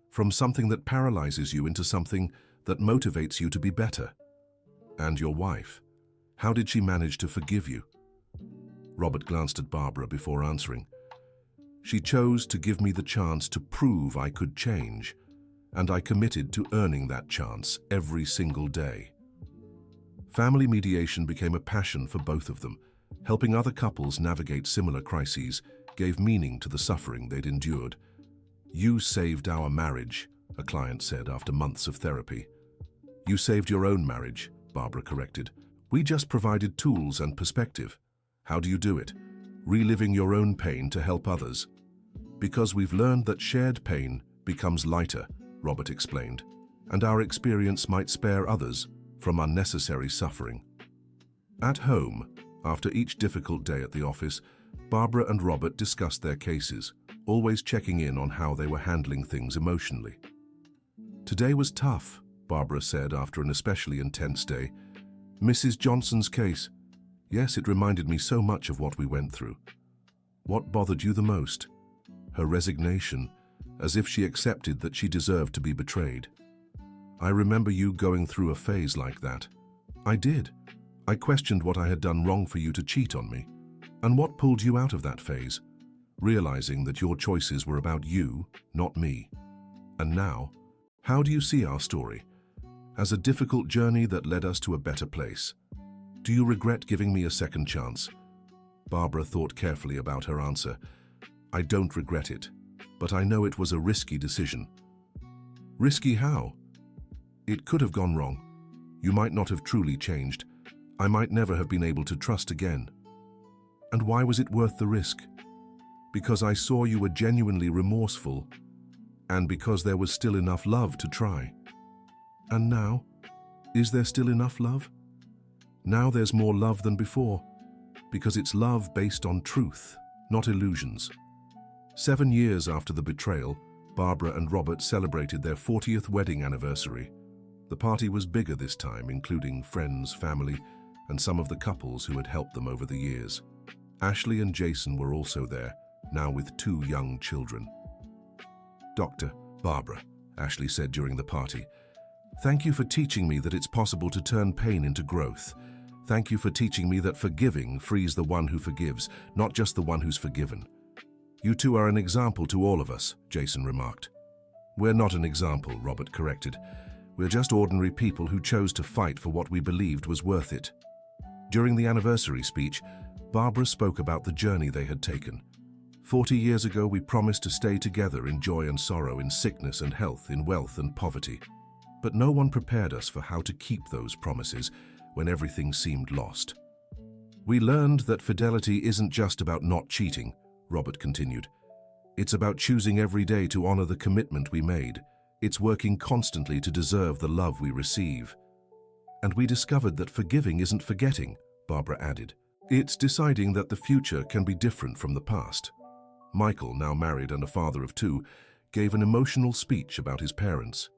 from something that paralyzes you into something that motivates you to be better." "And your wife, how did she manage to forgive you?" Robert glanced at Barbara before answering. "She chose to give me the chance to prove I could change, and I committed to earning that chance every single day." Family mediation became a passion for both of them. Helping other couples navigate similar crises gave meaning to the suffering they'd endured. "You saved our marriage," a client said after months of therapy. "You saved your own marriage," Barbara corrected. "We just provided tools and perspective." "How do you do it?" "Reliving your own pain to help others." "Because we've learned that shared pain becomes lighter," Robert explained, "and our experience might spare others from unnecessary suffering." At home, after each difficult day at the office, Barbara and Robert discussed their cases, always checking in on how they were handling things emotionally. "Today was tough," Barbara said after an especially intense day. "Mrs. Johnson's case. Yes, it reminded me so much of what we went through." "What bothered you the most?" "Her resignation, as if she accepted that she deserved to be betrayed." "I remember you going through a phase like that." "I did. I questioned what I had done wrong for you to cheat on me." "And what pulled you out of that phase?" "Realizing that your choices were about you, not me." "And now, how do you see our story?" "As a difficult journey that led us to a better place." "Do you regret giving me a second chance?" Barbara thought carefully about her answer. "I don't regret it, but I know it was a risky decision." "Risky how?" "It could have gone wrong. You might not have truly changed. I might never have been able to trust again." "And why was it worth the risk?" "Because I saw you were genuinely remorseful, and because there was still enough love to try." "And now? Is there still enough love?" "Now there's more love than before." because it's love based on truth, not illusions. 7 years after the betrayal, Barbara and Robert celebrated their 40th wedding anniversary. The party was bigger this time, including friends, family, and some of the couples who had helped them over the years. Ashley and Jason were also there, now with 2 young children. "Dr. Barbara," Ashley said during the party, "thank you for teaching me that it's possible to turn pain into growth. Thank you for teaching me that forgiving frees the one who forgives, not just the one who's forgiven." "You two are an example to all of us," Jason remarked. "We're not an example," Robert corrected. "We're just ordinary people who chose to fight for what we believed was worth it." During the anniversary speech, Barbara spoke about the journey they had taken. 40 years ago, we promised to stay together in joy and sorrow, in sickness and health, in wealth and poverty. But no one prepared us for how to keep those promises when everything seemed lost. "We learned that fidelity isn't just about not cheating," Robert continued. "It's about choosing every day to honor the commitment we made. It's working constantly to deserve the love we receive." "And we discovered that forgiving isn't forgetting," Barbara added. "It's deciding that the future can be different from the past." Michael, now married and a father of 2, gave an emotional speech about his parents.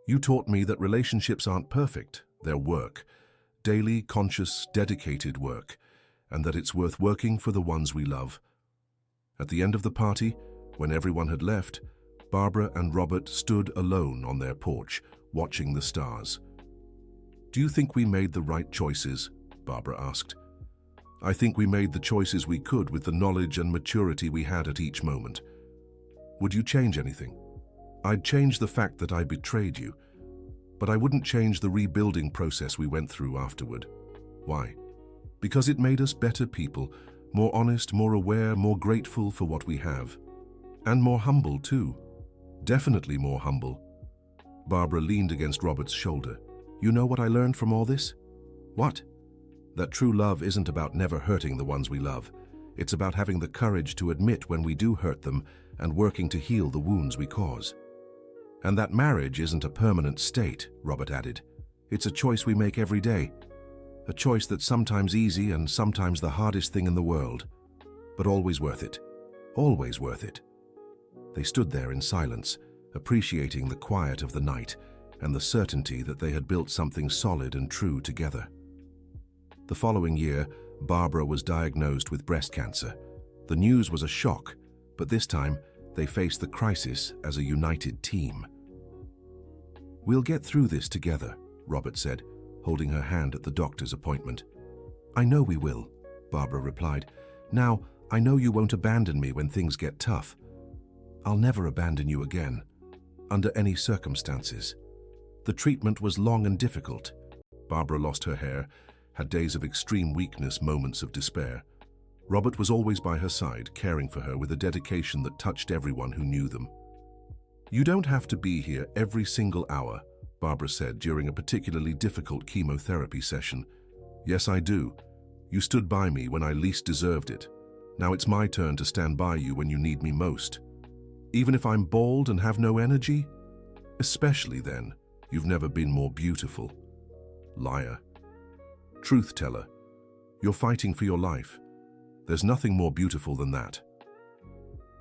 "You taught me that relationships aren't perfect, they're work. Daily, conscious, dedicated work, and that it's worth working for the ones we love." At the end of the party, when everyone had left, Barbara and Robert stood alone on their porch, watching the stars. "Do you think we made the right choices?" Barbara asked. "I think we made the choices we could with the knowledge and maturity we had at each moment." "Would you change anything?" "I'd change the fact that I betrayed you, but I wouldn't change the rebuilding process we went through afterward." "Why?" "Because it made us better people, more honest, more aware, more grateful for what we have. And more humble, too. Definitely more humble." Barbara leaned against Robert's shoulder. "You know what I learned from all this?" "What?" "That true love isn't about never hurting the ones we love. It's about having the courage to admit when we do hurt them and working to heal the wounds we cause." "And that marriage isn't a permanent state," Robert added. "It's a choice we make every day. A choice that's sometimes easy and sometimes the hardest thing in the world. But always worth it. Always worth it." They stood there in silence, appreciating the quiet of the night and the certainty that they had built something solid and true together. The following year, Barbara was diagnosed with breast cancer. The news was a shock, but this time they faced the crisis as a united team. "We'll get through this together," Robert said, holding her hand at the doctor's appointment. "I know we will," Barbara replied. "Now, I know you won't abandon me when things get tough. I'll never abandon you again, under any circumstances." The treatment was long and difficult. Barbara lost her hair, had days of extreme weakness, moments of despair. Robert was always by her side, caring for her with a dedication that touched everyone who knew them. "You don't have to be here every single hour," Barbara said during a particularly difficult chemotherapy session. "Yes, I do. You stood by me when I least deserved it. Now it's my turn to stand by you when you need me most. Even if I'm bald and have no energy? Especially then, you've never been more beautiful." Liar. Truth teller. You're fighting for your life. There's nothing more beautiful than that.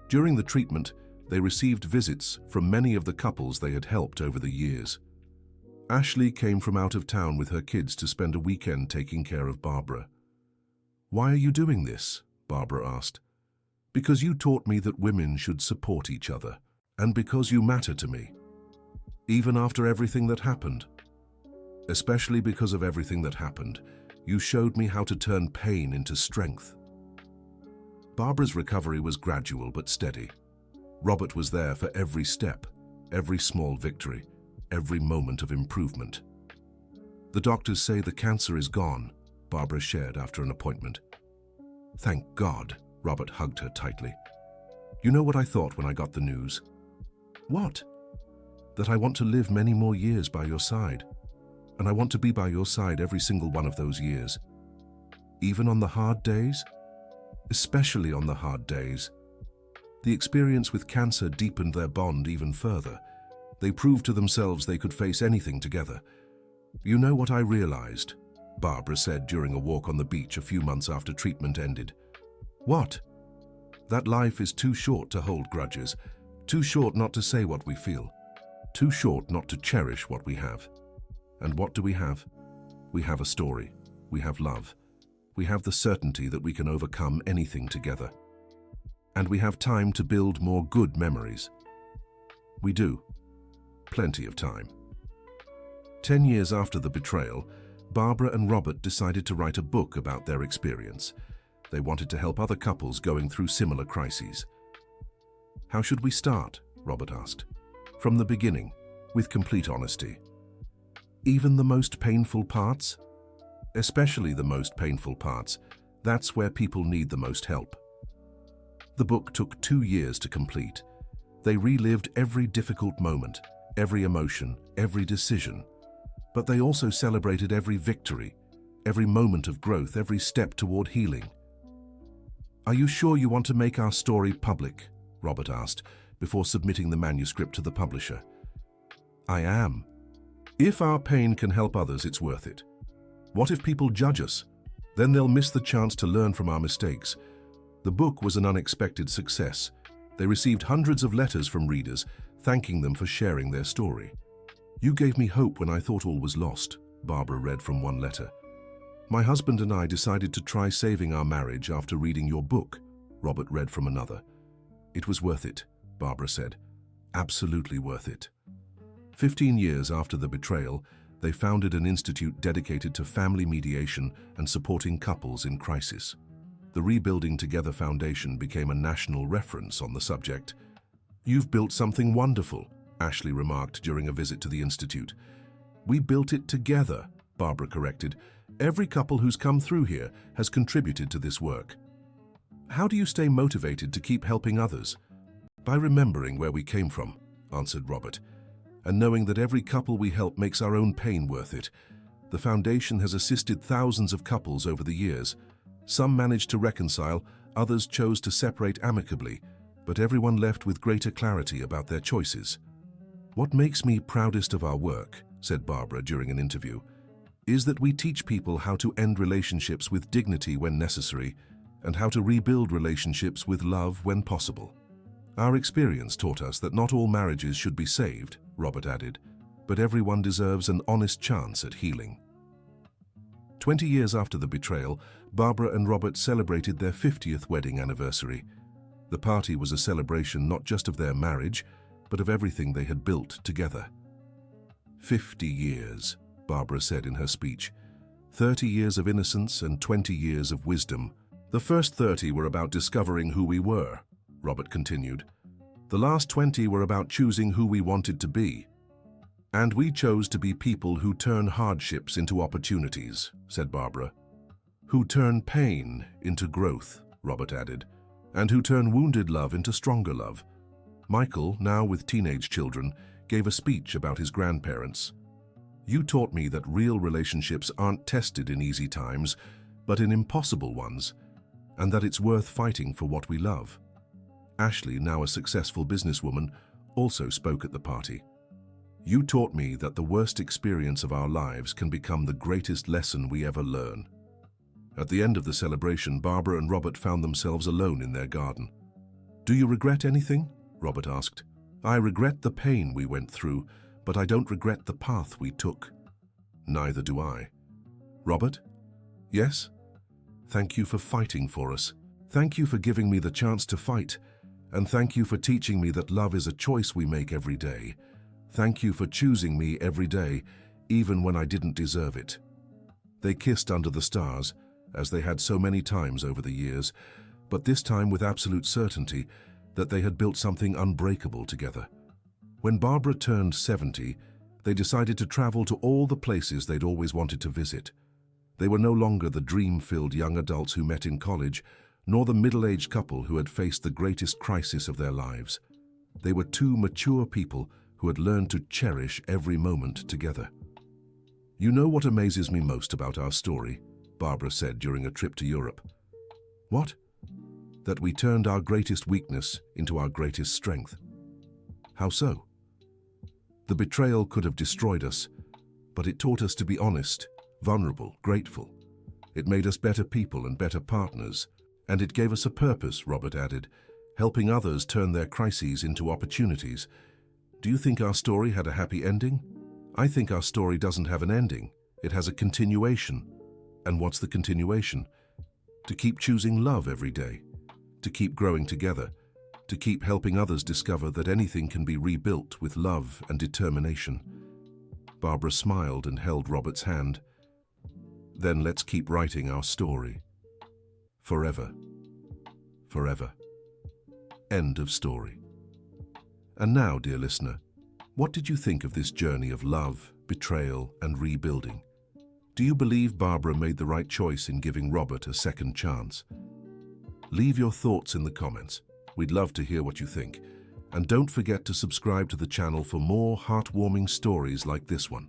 During the treatment, they received visits from many of the couples they had helped over the years. Ashley came from out of town with her kids to spend a weekend taking care of Barbara. "Why are you doing this?" Barbara asked. "Because you taught me that women should support each other, and because you matter to me. Even after everything that happened. Especially because of everything that happened, you showed me how to turn pain into strength." Barbara's recovery was gradual but steady. Robert was there for every step, every small victory, every moment of improvement. "The doctors say the cancer is gone," Barbara shared after an appointment. "Thank God," Robert hugged her tightly. "You know what I thought when I got the news?" "What?" "That I want to live many more years by your side. And I want to be by your side every single one of those years. Even on the hard days? Especially on the hard days." The experience with cancer deepened their bond even further. They proved to themselves they could face anything together. "You know what I realized?" Barbara said during a walk on the beach a few months after treatment ended. What? That life is too short to hold grudges, too short not to say what we feel, too short not to cherish what we have. And what do we have? We have a story. We have love. We have the certainty that we can overcome anything together. And we have time to build more good memories. We do. Plenty of time. 10 years after the betrayal, Barbara and Robert decided to write a book about their experience. They wanted to help other couples going through similar crises. How should we start? Robert asked. From the beginning, with complete honesty. Even the most painful parts? Especially the most painful parts. That's where people need the most help. The book took 2 years to complete. They relived every difficult moment, every emotion, every decision. But they also celebrated every victory, every moment of growth, every step toward healing. Are you sure you want to make our story public? Robert asked, before submitting the manuscript to the publisher. I am. If our pain can help others, it's worth it. What if people judge us? Then they'll miss the chance to learn from our mistakes. The book was an unexpected success. They received hundreds of letters from readers, thanking them for sharing their story. You gave me hope when I thought all was lost, Barbara read from one letter. My husband and I decided to try saving our marriage after reading your book, Robert read from another. It was worth it, Barbara said. Absolutely worth it. 15 years after the betrayal, they founded an institute dedicated to family mediation and supporting couples in crisis. The Rebuilding Together Foundation became a national reference on the subject. You've built something wonderful, Ashley remarked during a visit to the institute. We built it together, Barbara corrected. Every couple who's come through here has contributed to this work. How do you stay motivated to keep helping others? By remembering where we came from, answered Robert, and knowing that every couple we help makes our own pain worth it. The foundation has assisted thousands of couples over the years. Some managed to reconcile, others chose to separate amicably, but everyone left with greater clarity about their choices. What makes me proudest of our work, said Barbara during an interview, is that we teach people how to end relationships with dignity when necessary and how to rebuild relationships with love when possible. Our experience taught us that not all marriages should be saved, Robert added, but everyone deserves an honest chance at healing. 20 years after the betrayal, Barbara and Robert celebrated their 50th wedding anniversary. The party was a celebration not just of their marriage, but of everything they had built together. 50 years, Barbara said in her speech. 30 years of innocence and 20 years of wisdom. The first 30 were about discovering who we were, Robert continued. The last 20 were about choosing who we wanted to be. And we chose to be people who turn hardships into opportunities, said Barbara. Who turn pain into growth, Robert added, and who turn wounded love into stronger love. Michael, now with teenage children, gave a speech about his grandparents. You taught me that real relationships aren't tested in easy times, but in impossible ones, and that it's worth fighting for what we love. Ashley, now a successful businesswoman, also spoke at the party. You taught me that the worst experience of our lives can become the greatest lesson we ever learn. At the end of the celebration, Barbara and Robert found themselves alone in their garden. Do you regret anything? Robert asked. I regret the pain we went through, but I don't regret the path we took. Neither do I. Robert? Yes? Thank you for fighting for us. Thank you for giving me the chance to fight, and thank you for teaching me that love is a choice we make every day. Thank you for choosing me every day, even when I didn't deserve it. They kissed under the stars, as they had so many times over the years, but this time with absolute certainty that they had built something unbreakable together. When Barbara turned 70, they decided to travel to all the places they'd always wanted to visit. They were no longer the dream-filled young adults who met in college, nor the middle-aged couple who had faced the greatest crisis of their lives. They were two mature people who had learned to cherish every moment together. You know what amazes me most about our story, Barbara said during a trip to Europe. What? That we turned our greatest weakness into our greatest strength. How so? The betrayal could have destroyed us, but it taught us to be honest, vulnerable, grateful. It made us better people and better partners. And it gave us a purpose, Robert added, helping others turn their crises into opportunities. Do you think our story had a happy ending? I think our story doesn't have an ending. It has a continuation. And what's the continuation? To keep choosing love every day, to keep growing together, to keep helping others discover that anything can be rebuilt with love and determination. Barbara smiled and held Robert's hand. Then let's keep writing our story. Forever. Forever. End of story. And now, dear listener, what did you think of this journey of love, betrayal, and rebuilding? Do you believe Barbara made the right choice in giving Robert a second chance? Leave your thoughts in the comments. We'd love to hear what you think. And don't forget to subscribe to the channel for more heartwarming stories like this one.